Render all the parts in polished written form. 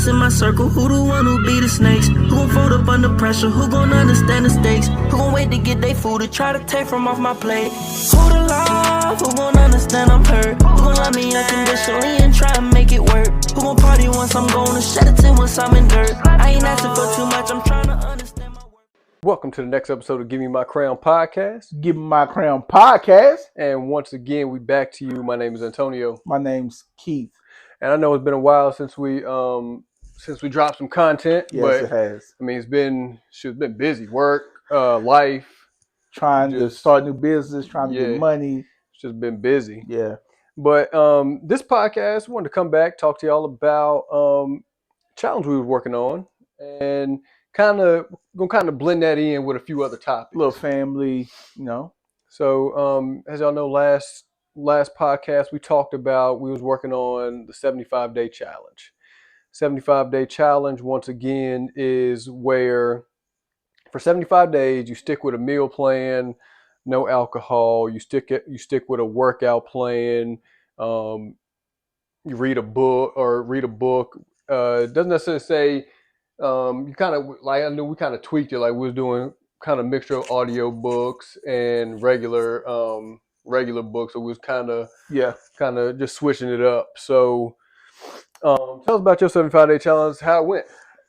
closest in my circle? Who the one who be the snakes? Who gon' fold up under pressure? Who gon' understand the stakes? Who gon' wait to get their food to try to take from off my plate? Who the love? Who gon' understand I'm hurt? Who gon' love me unconditionally and try to make it work? Who gon' party once I'm gone and shed a tear once I'm in dirt? I ain't asking for too much, I'm trying to understand my work. Welcome to the next episode of Give Me My Crown podcast. Give Me My Crown podcast. And once again, we back to you. My name is Antonio. My name's Keith. And I know it's been a while since we dropped some content. Yes, but it has. I mean, it's been busy. Work, life. Trying to start new business, trying to get money. It's just been busy. Yeah. But this podcast, I wanted to come back, talk to y'all about challenge we were working on, and gonna blend that in with a few other topics. A little family, you know. So as y'all know, last podcast we talked about we was working on the 75-day challenge. 75-day challenge, once again, is where for 75 days you stick with a meal plan, no alcohol. You stick with a workout plan. You read a book. It doesn't necessarily say. You kind of like I knew we kind of tweaked it, like we was doing kind of mixture of audio books and regular books. So we was kind of just switching it up. So tell us about your 75-day challenge, how it went.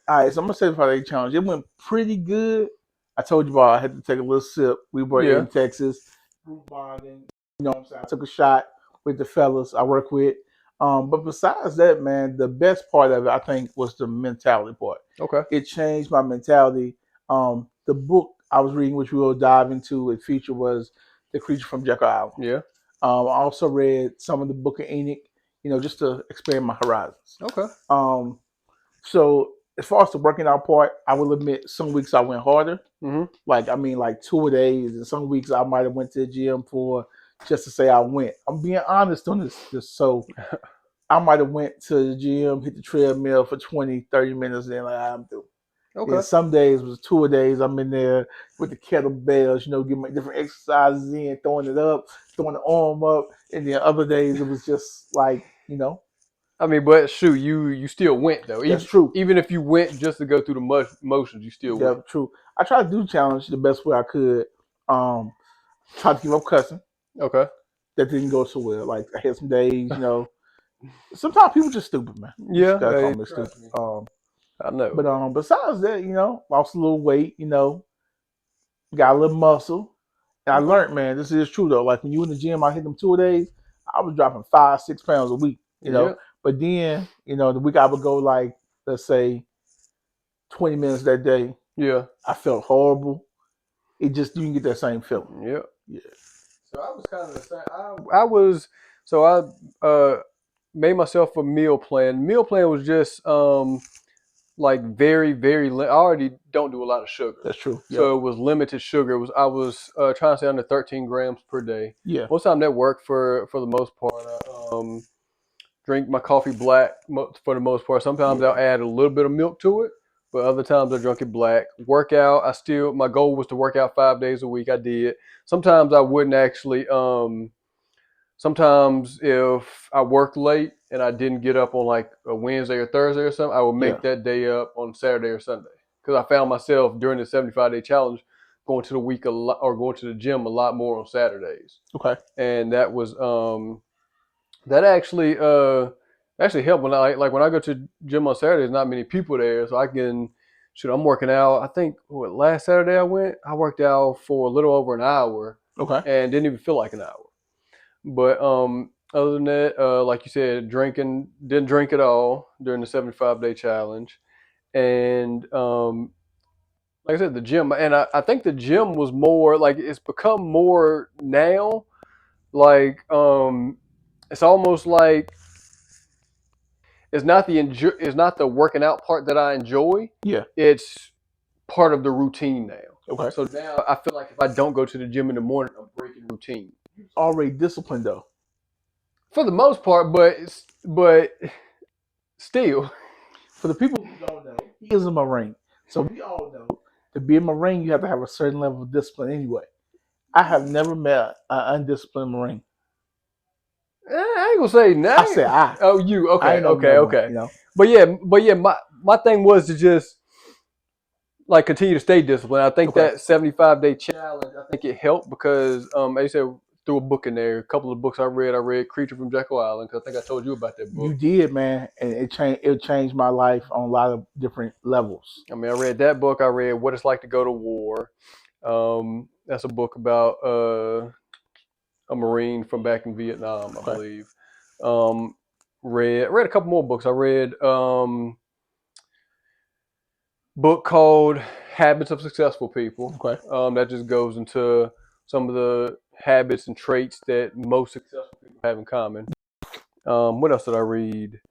All right, so I'm gonna say 75-day challenge. It went pretty good. I told you about I had to take a little sip. We were in Texas, group bonding. You know what I'm saying? I took a shot with the fellas I work with. But besides that, man, the best part of it, I think, was the mentality part. Okay. It changed my mentality. The book I was reading, which we will dive into, it featured was The Creature from Jekyll Island. Yeah. I also read some of the Book of Enoch, just to expand my horizons. Okay. So as far as the working out part, I will admit some weeks I went harder. Mm-hmm. Like 2 days, and some weeks I might have went to the gym for just to say I went. I'm being honest on this. So I might have went to the gym, hit the treadmill for 20, 30 minutes, and then I'm through. Okay. And some days was 2 days I'm in there with the kettlebells, getting my different exercises in, throwing it up, throwing the arm up, and then other days it was just like, I mean, but shoot, you still went though. That's true. Even if you went just to go through the motions, you still went. That's true. I tried to do the challenge the best way I could. Tried to give up cussing. Okay. That didn't go so well. Like I had some days, sometimes people just stupid, man. Yeah. Gotta call me stupid. I know. But besides that, lost a little weight, got a little muscle. And I learned, man, this is true though. Like when you in the gym, I hit them 2 days, I was dropping 5-6 pounds a week, But then, the week I would go like, let's say 20 minutes that day. Yeah. I felt horrible. It just, you can get that same feeling. Yeah. Yeah. So I was kind of the same. I made myself a meal plan. Meal plan was just like very, very. I already don't do a lot of sugar. That's true. So it was limited sugar. I was trying to stay under 13 grams per day. Yeah. Most of the time that worked for the most part. I drink my coffee black for the most part. Sometimes I'll add a little bit of milk to it, but other times I drink it black. Workout, my goal was to work out 5 days a week. I did. Sometimes I wouldn't actually. Sometimes if I worked late and I didn't get up on like a Wednesday or Thursday or something, I would make that day up on Saturday or Sunday. Because I found myself during the 75-day challenge going to the gym a lot more on Saturdays. Okay. And that was that actually helped when I go to the gym on Saturdays, not many people there, so I can I'm working out. I think last Saturday I worked out for a little over an hour. Okay. And didn't even feel like an hour. But other than that, like you said, didn't drink at all during the 75-day challenge. And like I said, the gym, and I think the gym was more like it's become more now. Like it's almost like it's not the working out part that I enjoy. Yeah. It's part of the routine now. Okay. So now I feel like if I don't go to the gym in the morning, I'm breaking routine. Already disciplined though. For the most part, but still. For the people who don't know, he is a Marine. So we all know to be a Marine, you have to have a certain level of discipline anyway. I have never met an undisciplined Marine. I ain't gonna say no. I said I. Oh, you I okay? ain't know Okay, no more, okay. you know. But yeah. My thing was to just like continue to stay disciplined. I think Okay. that 75-day challenge, I think it helped because, as you said, threw a book in there. A couple of books I read Creature from Jekyll Island, because I think I told you about that book. You did, man, and it changed my life on a lot of different levels. I mean, I read that book. I read What It's Like to Go to War. That's a book about a Marine from back in Vietnam, I Okay. believe. Read a couple more books. I read book called Habits of Successful People. Okay. That just goes into some of the habits and traits that most successful people have in common. What else did I read?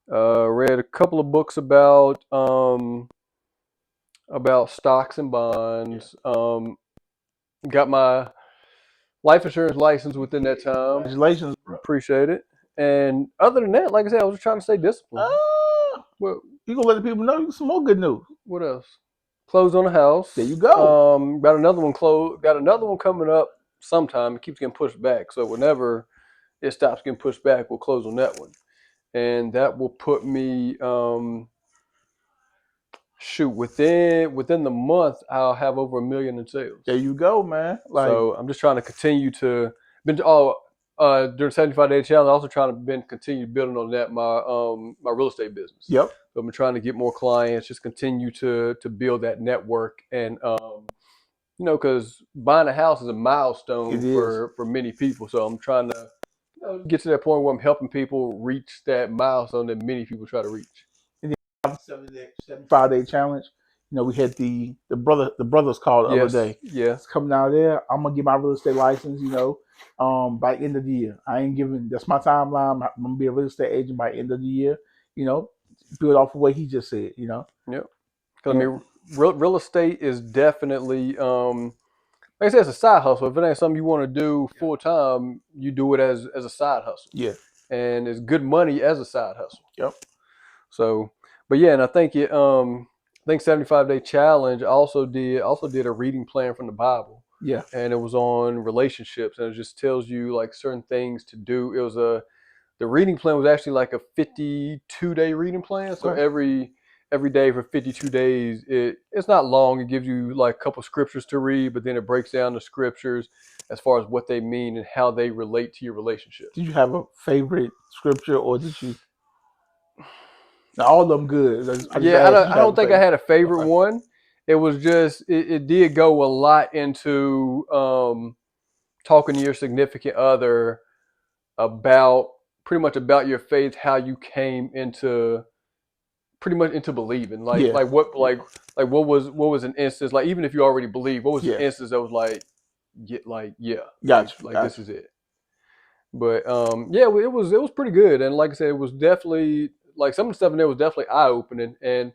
Read a couple of books about stocks and bonds. Got my life insurance license within that time. Congratulations, bro. Appreciate it. And other than that, like I said, I was just trying to stay disciplined. What, You gonna let the people know some more good news. what else? Closed on the house. There you go. Got another one closed. Got another one coming up sometime. It keeps getting pushed back. So whenever it stops getting pushed back, we'll close on that one. And that will put me within the month I'll have over $1 million in sales. There you go, man. Like, so I'm just trying to continue to during 75-day challenge, also trying to continue building on that my real estate business. yep. So I've been trying to get more clients, just continue to build that network, and because buying a house is a milestone It is. for many people. So I'm trying to get to that point where I'm helping people reach that milestone that many people try to reach. 75-day challenge. We had the brothers call the other day. Yes. It's coming out of there. I'm gonna get my real estate license. By the end of the year. I ain't giving. That's my timeline. I'm gonna be a real estate agent by the end of the year. Build off of what he just said. Yep. Because I mean, real estate is definitely like I said, it's a side hustle. If it ain't something you want to do full time, you do it as a side hustle. Yeah. And it's good money as a side hustle. Yep. So, but yeah, and I think 75-day challenge also did a reading plan from the Bible. Yeah. And it was on relationships, and it just tells you like certain things to do. It was the reading plan was actually like a 52-day reading plan. So every day for 52 days, it's not long. It gives you like a couple scriptures to read, but then it breaks down the scriptures as far as what they mean and how they relate to your relationship. Did you have a favorite scripture, or did you? Now, all of them good. I don't think I had a favorite one. It was just it did go a lot into talking to your significant other about pretty much about your faith, how you came into believing, like what was an instance, like even if you already believe, what was an instance that was this is it. But it was pretty good, and like I said, it was definitely like some of the stuff in there was definitely eye opening, and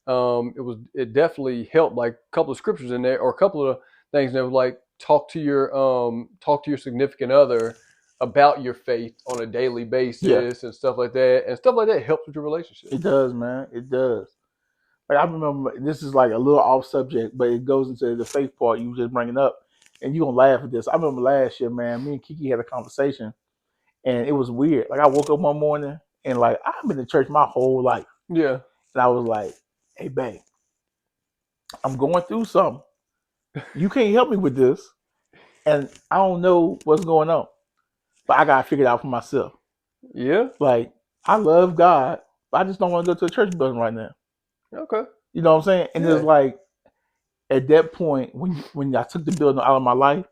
it definitely helped. Like a couple of scriptures in there, or a couple of things that was like talk to your significant other about your faith on a daily basis and stuff like that. And stuff like that helps with your relationship. It does, man. It does. Like I remember, this is like a little off subject, but it goes into the faith part you just bringing up, and you're gonna laugh at this. I remember last year, man, me and Kiki had a conversation, and it was weird. Like I woke up one morning and like I've been to church my whole life. Yeah. And I was like, hey babe, I'm going through something. You can't help me with this. And I don't know what's going on. But I gotta figure it out for myself. Yeah. Like, I love God, but I just don't want to go to a church building right now. Okay. You know what I'm saying? And it's like, at that point, when I took the building out of my life,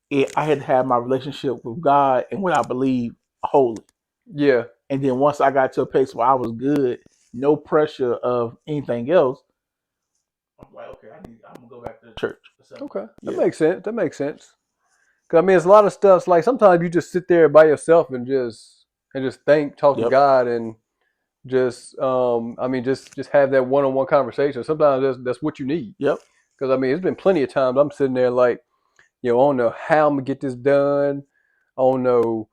I had to have my relationship with God and what I believe holy. Yeah. And then once I got to a place where I was good, no pressure of anything else, I'm like, okay, I'm gonna go back to the church. Okay. That makes sense. Cause I mean, it's a lot of stuff. Like sometimes you just sit there by yourself and just talk to God, and just just have that one-on-one conversation. Sometimes that's what you need. Yep. Because I mean, it's been plenty of times I'm sitting there like, I don't know how I'm gonna get this done. I don't know.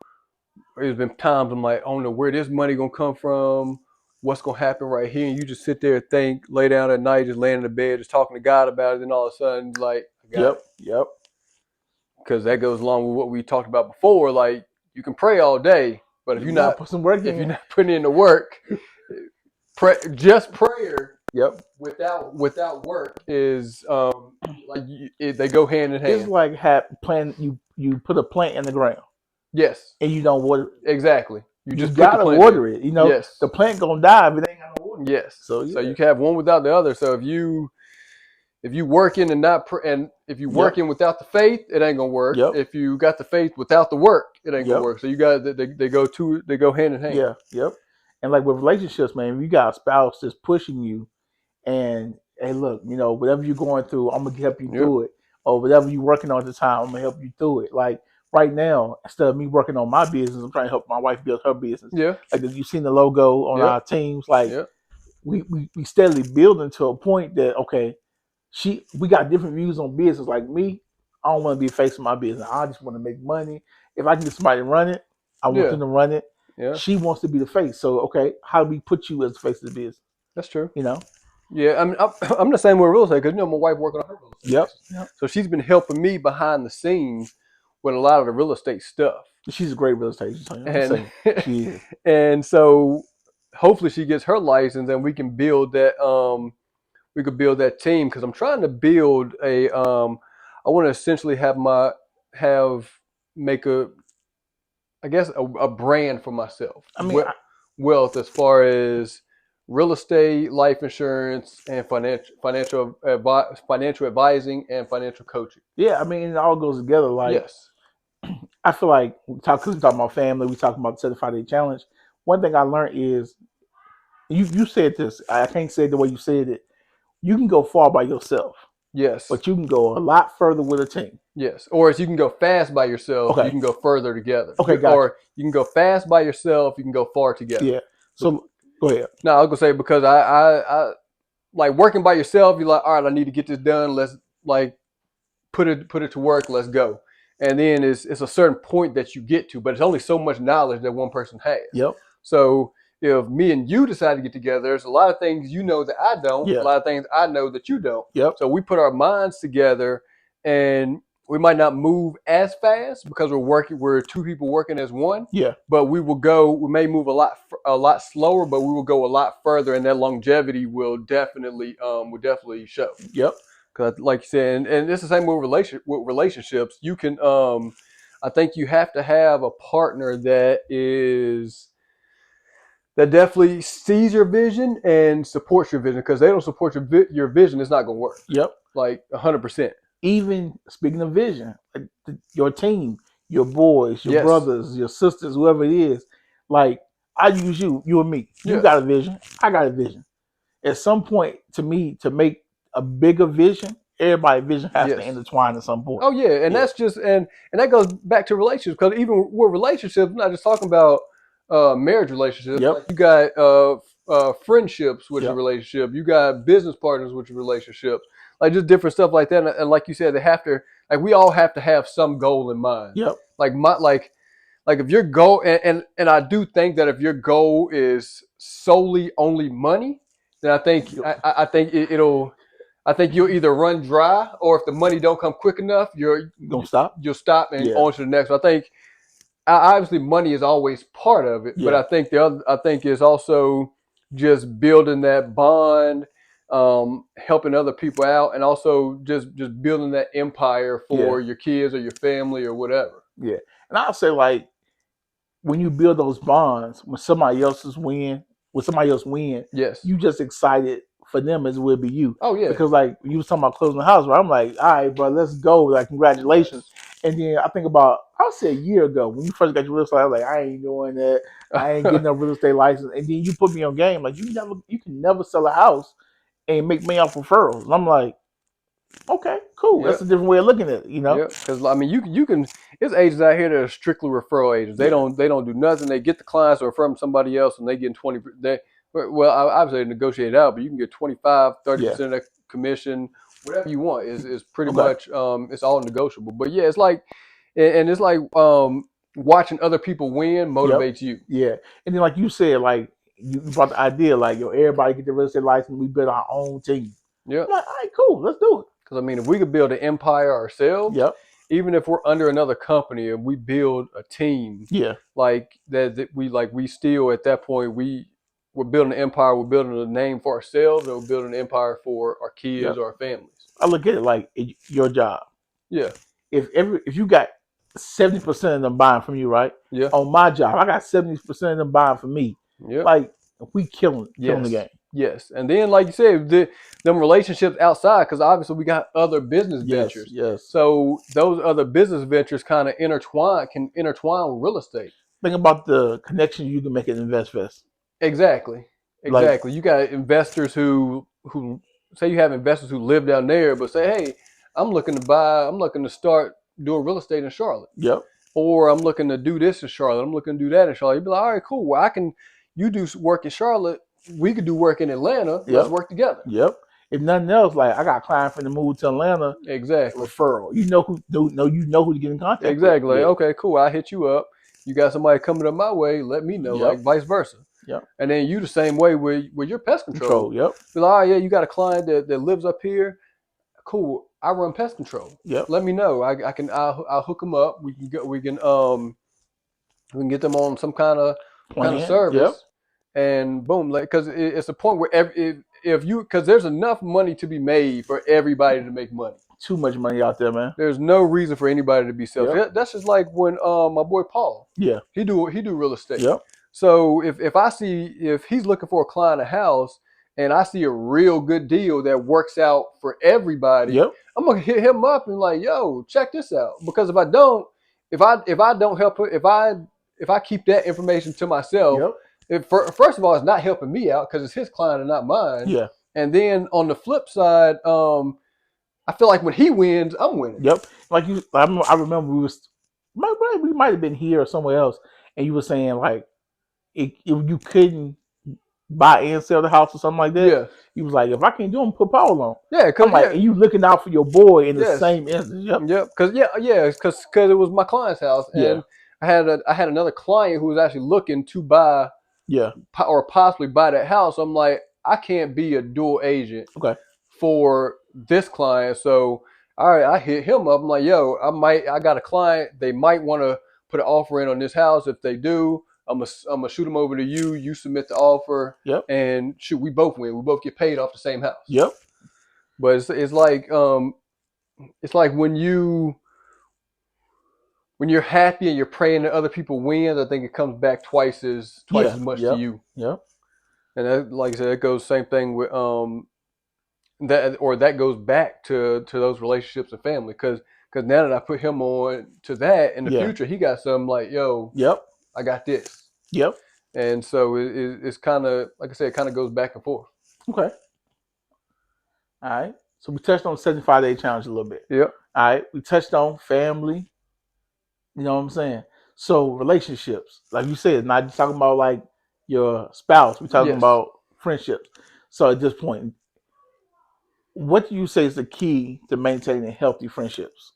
There's been times I'm like, I don't know where this money gonna come from. What's gonna happen right here? And you just sit there, think, lay down at night, just laying in the bed, just talking to God about it, and all of a sudden, like, Yep. Because that goes along with what we talked about before. Like, you can pray all day, but if You you're gotta not put some work if you're in. not putting in the work, just prayer Yep. without work is they go hand in It's hand. like you put a plant in the ground Yes, and you don't water it. exactly. You You just put the gotta plant water there. it. You know, Yes. the plant gonna die if it ain't got no water. Yes. So, So yeah. you can have one without the other. So if you working and not and if you working without the faith, it ain't gonna work. Yep. If you got the faith without the work, it ain't gonna Yep. work. So you got they go hand in hand. Yeah. Yep. And like with relationships, man, if you got a spouse that's pushing you and hey, look, you know, whatever you're going through, I'm gonna help you Yep. through it. Or whatever you're working on at the time, I'm gonna help you through it. Like right now, instead of me working on my business, I'm trying to help my wife build her business. Yeah. Like you've seen the logo on Yep. our teams, like Yep. we steadily building to a point that okay, we got different views on business. Like me, I don't want to be facing my business. I just want to make money. If I can get somebody to run it, I want Yeah. them to run it. Yeah. She wants to be the face. So okay, how do we put you as the face of the business? That's true. You know? Yeah, I mean, I'm the same with real estate because my wife working on her real estate. Yep. business. So she's been helping me behind the scenes with a lot of the real estate stuff. She's a great real estate agent. And She is. and so hopefully she gets her license and we can build that team because I'm trying to build a I want to essentially make a brand for myself. I mean, wealth as far as real estate, life insurance, and financial advising and financial coaching. yeah, I mean, it all goes together. Like, Yes. I feel like because we talk about family, we talk about the 75-day challenge. One thing I learned is, you said this. I can't say it the way you said it. You can go far by yourself. Yes. But you can go a lot further with a team. Yes. Or as you can go fast by yourself, Okay. you can go further together. Okay, gotcha. Or you can go fast by yourself, you can go far together. Yeah. So go ahead. No, I was gonna say because I like working by yourself, you're like, all right, I need to get this done. Let's like put it to work, let's go. And then it's a certain point that you get to, but it's only so much knowledge that one person has. Yep. So if me and you decide to get together, there's a lot of things you know that I don't, Yeah. a lot of things I know that you don't. Yep. So we put our minds together and we might not move as fast because we're two people working as one, Yeah. but we may move a lot slower, but we will go a lot further and that longevity will definitely show. Yep. Because like you said, and it's the same with relationships. You can I think you have to have a partner that definitely sees your vision and supports your vision. Because they don't support your vision, it's not going to work. Yep. Like 100%. Even speaking of vision, like your team, your boys, your Yes. brothers, your sisters, whoever it is, like I use you and me. You Yeah. got a vision. I got a vision. At some point, to me, to make a bigger vision, everybody's vision has to Yes. intertwine at some point. Oh yeah, and that's just and that goes back to relationships because even with relationships, I'm not just talking about marriage relationships. Yep. Like you got friendships with Yep. your relationship. You got business partners with your relationships. Like just different stuff like that. And like you said, we all have to have some goal in mind. Yep. Like if your goal and I do think that if your goal is solely only money, then I think I think you'll either run dry or if the money don't come quick enough, You'll stop. you'll stop and Yeah. on to the next. I think obviously money is always part of it, but Yeah. I think it's also just building that bond, helping other people out, and also just building that empire for your kids or your family or whatever. Yeah. And I'll say, like, when you build those bonds, when somebody else win, Yes. you just excited for them as it will be you. Oh yeah. Because like you was talking about closing the house, right? I'm like, all right, bro, let's go. Like, congratulations. And then I think about, I'll say a year ago when you first got your real estate, I was like, I ain't doing that. I ain't getting no real estate license. And then you put me on game. Like, you can never sell a house and make money off referrals. And I'm like, okay, cool. Yep. That's a different way of looking at it, you know? Yeah, because I mean, you can. There's agents out here that are strictly referral agents. They Yeah. don't do nothing. They get the clients or from somebody else, and they get 20. Well, obviously they negotiate it out, but you can get 25, 30% of that commission, whatever you want. Is pretty Okay. much it's all negotiable. But yeah, it's like, and it's like watching other people win motivates you. Yeah. And then like you said, like you brought the idea, like, yo, everybody get the real estate license, we build our own team. Yeah, I'm like, all right, cool, let's do it. because I mean, if we could build an empire ourselves, Yep. even if we're under another company and we build a team Yeah. like that we still at that point we're building an empire, we're building a name for ourselves, and we're building an empire for our kids Yep. or our families. I look at it like your job. Yeah. If you got 70% of them buying from you, right? Yeah. On my job, I got 70% of them buying from me. Yeah. Like we killing the game. Yes. And then, like you said, them relationships outside, because obviously we got other business ventures. Yes. So those other business ventures kind of can intertwine with real estate. Think about the connection you can make at InvestFest. Exactly. Like- You got investors who say you have investors who live down there, but say, hey, I'm looking to start doing real estate in Charlotte. Yep. Or I'm looking to do this in Charlotte. I'm looking to do that in Charlotte. You'd be like, all right, cool. Well, you do work in Charlotte. We could do work in Atlanta. Yep. Let's work together. Yep. If nothing else, like I got a client from the move to Atlanta. Exactly. Referral. You know who to get in contact with. Exactly. Yeah. Okay, cool. I'll hit you up. You got somebody coming up my way, let me know, Yep. like vice versa. Yep. And then you the same way with your pest control. Yep. Be like, oh yeah, you got a client that lives up here. Cool. I run pest control. Yep. Let me know. I'll hook them up. We can get them on some kind of service. Yep. And boom, like, because it's a point where because there's enough money to be made for everybody to make money. Too much money out there, man. There's no reason for anybody to be selfish. Yep. That's just like when my boy Paul. Yeah. He do real estate. Yep. So if he's looking for a client, a house, and I see a real good deal that works out for everybody, Yep. I'm gonna hit him up and like, yo, check this out. Because if I don't help if I keep that information to myself, Yep. first of all, it's not helping me out because it's his client and not mine. Yeah. And then on the flip side, I feel like when he wins, I'm winning. Yep. Like I remember we might have been here or somewhere else, and you were saying like if you couldn't buy and sell the house or something like that. Yeah. He was like, if I can't do them, put Paul on. Yeah, I'm like, and you looking out for your boy in the same instance. Yep. Yep. Because it was my client's house, and I had another client who was actually looking to buy, or possibly buy that house. I'm like, I can't be a dual agent, for this client. So, all right, I hit him up. I'm like, yo, I got a client. They might want to put an offer in on this house. If they do, I'm gonna shoot them over to you. You submit the offer. Yep. And shoot, we both win. We both get paid off the same house. Yep. But it's like when you're happy and you're praying that other people win, I think it comes back twice as much to you. Yep. And that, like I said, it goes same thing with that goes back to those relationships and family, because now that I put him on to that in the future, he got something like, yo, I got this. Yep. And so it's kind of, like I said, it kind of goes back and forth. Okay. All right. So we touched on the 75-day challenge a little bit. Yep. All right. We touched on family. You know what I'm saying? So relationships, like you said, not just talking about like your spouse. We're talking about friendships. So at this point, what do you say is the key to maintaining healthy friendships?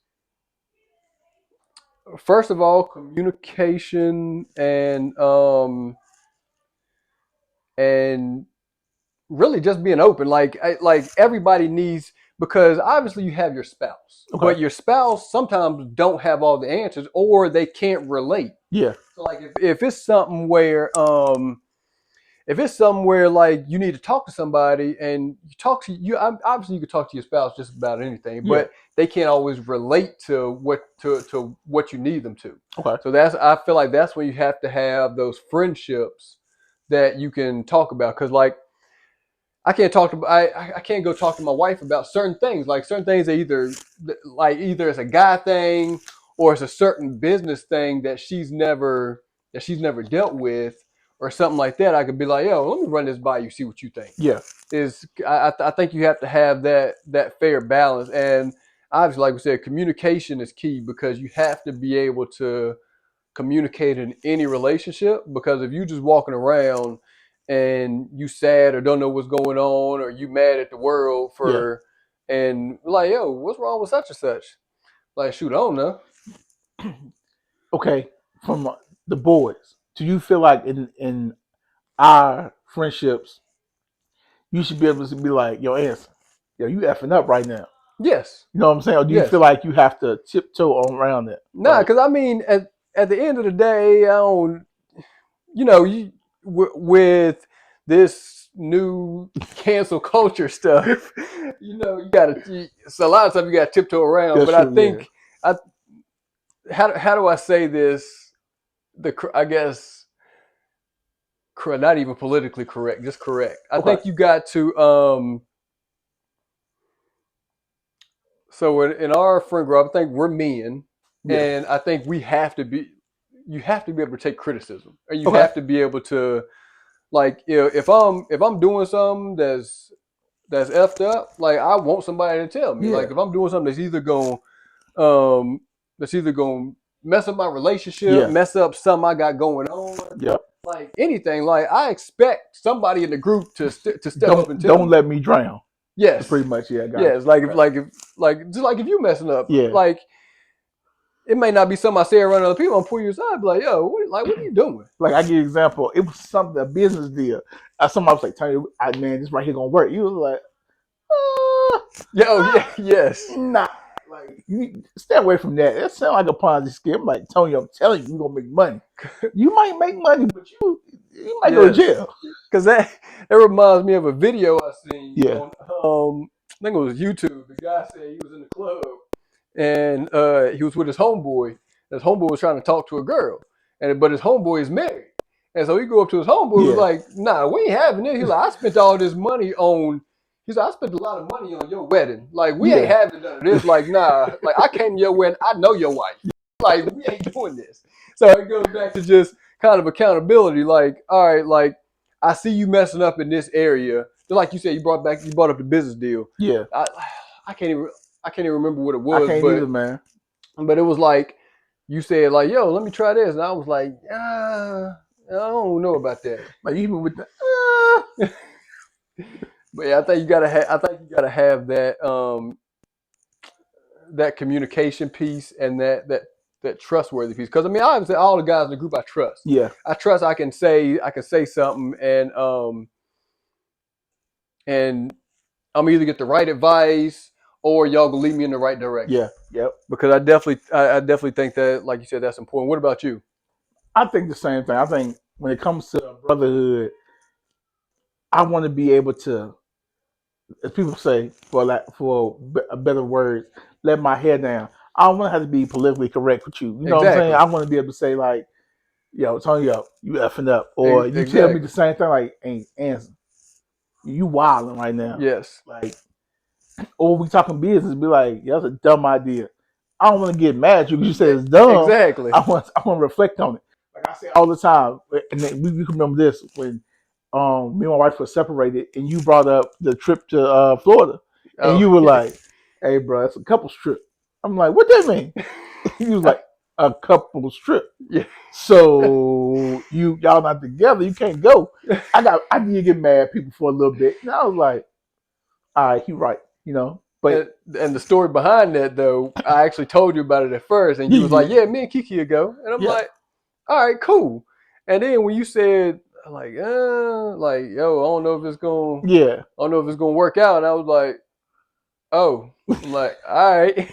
First of all, communication and really just being open. Like everybody needs, because obviously you have your spouse, but your spouse sometimes don't have all the answers, or they can't relate. Yeah. So like if it's something where like you need to talk to somebody, and obviously you can talk to your spouse just about anything, but they can't always relate to what you need them to. Okay. So I feel like that's when you have to have those friendships that you can talk about. Because like I can't go talk to my wife about certain things. Like certain things are either it's a guy thing, or it's a certain business thing that she's never dealt with, or something like that. I could be like, yo, let me run this by you, see what you think. Yeah. I think you have to have that fair balance. And obviously, like we said, communication is key, because you have to be able to communicate in any relationship. Because if you just walking around and you sad or don't know what's going on, or you mad at the world and like, yo, what's wrong with such and such? Like, shoot, I don't know. Okay, from the boys, do you feel like in our friendships, you should be able to be like, yo, Anson, yo, you effing up right now? Yes. You know what I'm saying? Or do you Yes. feel like you have to tiptoe around it? Nah, Like, because I mean, at the end of the day, I don't. You know, with this new cancel culture stuff, you know, you gotta. So a lot of stuff you gotta tiptoe around. that's But I true, think, how do I say this? I guess not even politically correct, just correct. I Okay. think you got to. So in our friend group, I think we're men, Yeah. and I think we have to be. You have to be able to take criticism, or you Okay. have to be able to, like, if I'm doing something that's effed up, like, I want somebody to tell me. Yeah. Like, if I'm doing something that's either going to mess up my relationship, Yeah. mess up something I got going on, Yep. like anything, like, I expect somebody in the group to step up and tell Don't me. let me drown. Yes. Pretty much, yeah. Got Yes. it. Like, Okay. just like if you messing up, Yeah. like, it may not be something I say around other people. I'm pull you aside, be like, yo, what are you doing? Like, I give you an example. It was something, a business deal. Somebody was like, Tony, man, this right here gonna work. You was like, Yo, yeah, yes. nah. Like, you stay away from that. That sounds like a Ponzi scheme. I'm like, Tony, I'm telling you, you're gonna make money. You might make money, but you might go to Yes. jail. Because that reminds me of a video I seen Yeah. on, I think it was YouTube. The guy said he was in the club and he was with his homeboy. His homeboy was trying to talk to a girl, but his homeboy is married. And so he go up to his homeboy, was Yeah. like, nah, we ain't having it. He's like, I spent all this money on, he's like, I spent a lot of money on your wedding. Like, we ain't Yeah. having none of this. Like, nah, like, I came to your wedding. I know your wife. Like, we ain't doing this. So it goes back to just kind of accountability. Like, all right, like, I see you messing up in this area. Just like you said, you brought up the business deal. Yeah. I can't even remember what it I was, can't either, man. but it was like, you said, like, yo, let me try this, and I was like, I don't know about that. Like, even with the But yeah, I think you gotta have that that communication piece and that trustworthy piece. Because I mean, obviously, all the guys in the group I trust. yeah. I trust I can say something, and I'm either get the right advice or y'all gonna lead me in the right direction. Yeah. Yep. Because I definitely think that, like you said, that's important. What about you? I think the same thing. I think when it comes to brotherhood, I want to be able to, as people say, for a better word, let my hair down. I don't want to have to be politically correct with you. You know what I'm saying? Exactly. I want to be able to say, like, yo, Tony, yo, you effing up, or you tell me Exactly. the same thing, like, ain't answer. You wilding right now. Yes. Like, or we talking business, be like, yeah, that's a dumb idea. I don't want to get mad at you because you said it's dumb. Exactly. I want to reflect on it. Like I say all the time, and then we can remember this when me and my wife were separated, and you brought up the trip to Florida, and you were like, "Hey, bro, it's a couple's trip." I'm like, "What that mean?" He was like, "A couple's trip." Yeah. So y'all not together, you can't go. I did get mad at people for a little bit, and I was like, "All right, he right," you know. But and the story behind that, though, I actually told you about it at first, and you was like, "Yeah, me and Kiki will go," and I'm like, "All right, cool." And then when you said, like, yo, I don't know if it's gonna work out, and I was like, oh, I'm like, all right.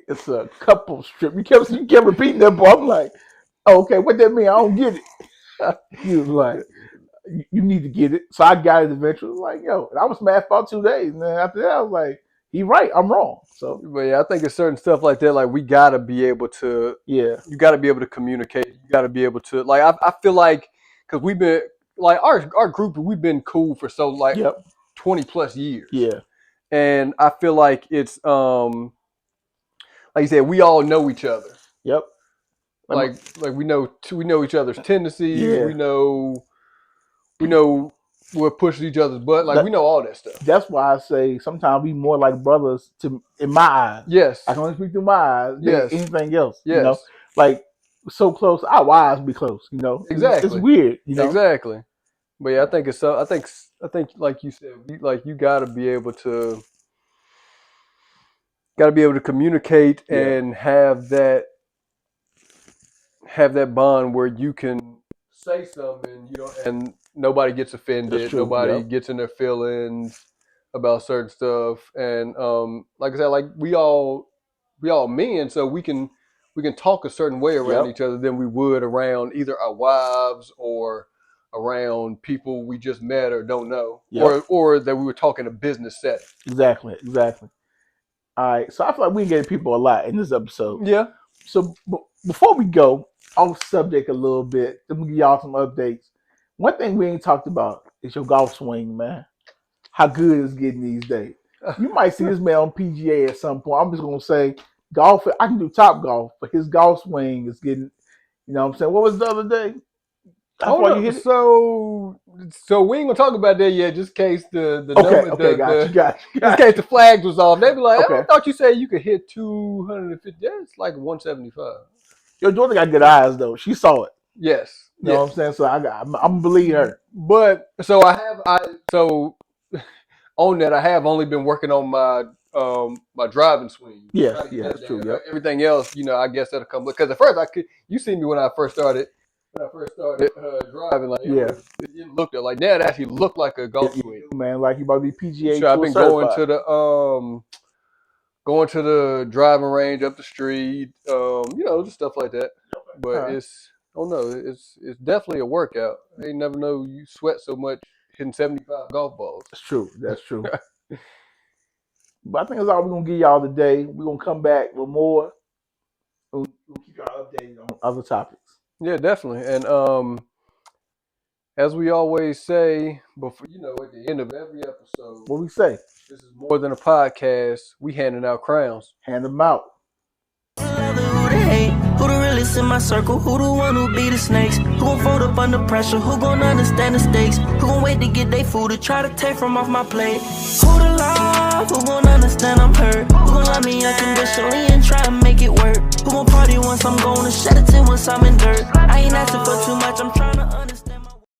It's a couple's trip. You kept repeating that, boy. I'm like, oh, okay, what that mean? I don't get it. He was like, you need to get it. So I got it eventually. Like, yo, and I was mad for about 2 days. And then after that, I was like, he right, I'm wrong. So, But yeah, I think it's certain stuff like that. Like, we gotta be able to. yeah, You gotta be able to communicate. You gotta be able to. Like, I feel like, because we've been, like, our group, we've been cool for 20 plus years. Yeah. And I feel like it's like you said, we all know each other. Yep. Like we know each other's tendencies. Yeah. We know what pushes each other's butt. Like, we know all that stuff. That's why I say sometimes we more like brothers in my eyes. Yes. I can only speak through my eyes than anything else. Yes. You know? Like, so close, our eyes be close, you know. Exactly. It's weird, you know. Exactly. But yeah, I think it's so. I think like you said, you gotta be able to communicate and have that bond where you can say something, and nobody gets offended, That's true. nobody gets in their feelings. about certain stuff, and like I said, like we all men, so we can talk a certain way around each other than we would around either our wives or around people we just met or don't know, or that we were talking a business setting. Exactly. All right, so I feel like we get people a lot in this episode. Yeah. So before we go off subject a little bit, let me give y'all some updates. One thing we ain't talked about is your golf swing, man. How good it's getting these days. You might see this man on PGA at some point. I'm just gonna say golf. I can do Top Golf, but his golf swing is getting. You know what I'm saying? What was the other day? How far you hit it? So we ain't gonna talk about that yet, just in case Got you. In case the flags was off. They be like, I thought you said you could hit 250. That's like 175. Your daughter got good eyes though. She saw it. Yes. You know what I'm saying? So I'm gonna believe her. But so on that, I have only been working on my driving swing. Yeah, that's true. Yep. Everything else, I guess that'll come. Because at first you see me when I first started driving, like it didn't look like that. It actually looked like a golf swing. Man, like you about to be PGA. So I've been going to the driving range up the street, just stuff like that. But it's definitely a workout. I ain't never know you sweat so much hitting 75 golf balls. That's true. But I think that's all we're gonna give y'all today. We're gonna come back with more. We'll keep y'all updated on other topics. Yeah, definitely. And as we always say, before at the end of every episode, what we say? This is more than a podcast. We handing out crowns. Hand them out. Who the realest in my circle? Who the one who be the snakes? Who gon' fold up under pressure? Who gon' understand the stakes? Who gon' wait to get they food to try to take from off my plate? Who the love? Who gon' understand I'm hurt? Who gon' love me unconditionally and try and make it work? Who gon' party once I'm gone and shed a tear once I'm in dirt? I ain't